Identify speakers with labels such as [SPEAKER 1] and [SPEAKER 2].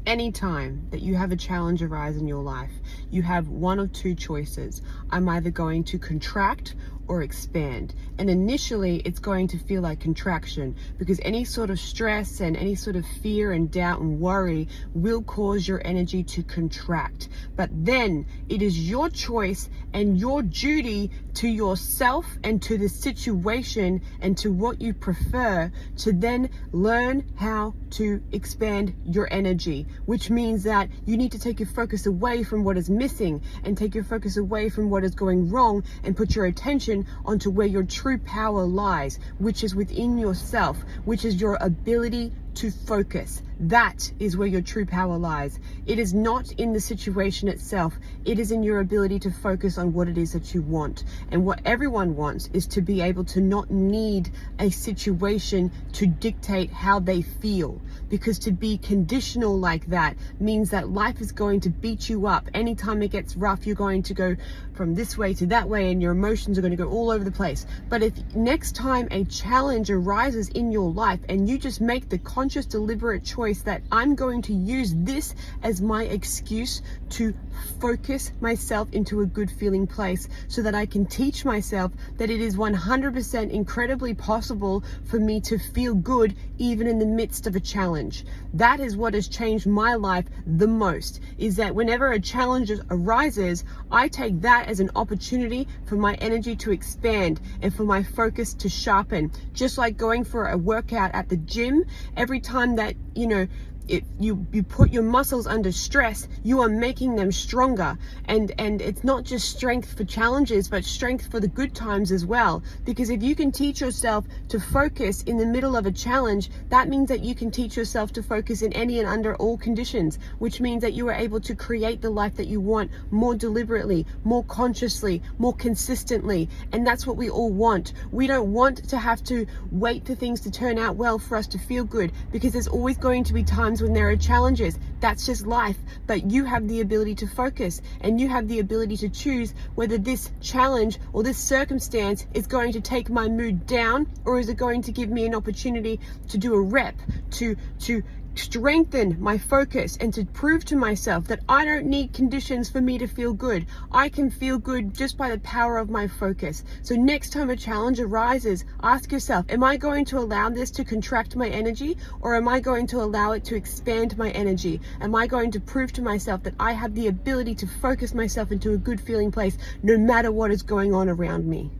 [SPEAKER 1] Anytime that you have a challenge arise in your life, you have one of two choices. I'm either going to contract or expand. And initially, it's going to feel like contraction because any sort of stress and any sort of fear and doubt and worry will cause your energy to contract. But then it is your choice and your duty to yourself and to the situation and to what you prefer to then learn how to expand your energy, which means that you need to take your focus away from what is missing and take your focus away from what is going wrong and put your attention onto where your true power lies, which is within yourself, which is your ability to focus. That is where your true power lies. It is not in the situation itself. It is in your ability to focus on what it is that you want. And what everyone wants is to be able to not need a situation to dictate how they feel. Because to be conditional like that means that life is going to beat you up. Anytime it gets rough, you're going to go from this way to that way and your emotions are going to go all over the place. But if next time a challenge arises in your life and you just make the conscious, deliberate choice that I'm going to use this as my excuse to focus myself into a good feeling place so that I can teach myself that it is 100% incredibly possible for me to feel good even in the midst of a challenge. That is what has changed my life the most, is that whenever a challenge arises, I take that as an opportunity for my energy to expand and for my focus to sharpen. Just like going for a workout at the gym, every time that you put your muscles under stress, you are making them stronger. And it's not just strength for challenges, but strength for the good times as well. Because if you can teach yourself to focus in the middle of a challenge, that means that you can teach yourself to focus in any and under all conditions, which means that you are able to create the life that you want more deliberately, more consciously, more consistently. And that's what we all want. We don't want to have to wait for things to turn out well for us to feel good, because there's always going to be times when there are challenges. That's just life. But you have the ability to focus and you have the ability to choose whether this challenge or this circumstance is going to take my mood down, or is it going to give me an opportunity to do a rep, to strengthen my focus and to prove to myself that I don't need conditions for me to feel good. I can feel good just by the power of my focus. So next time a challenge arises, ask yourself, am I going to allow this to contract my energy, or am I going to allow it to expand my energy? Am I going to prove to myself that I have the ability to focus myself into a good feeling place no matter what is going on around me?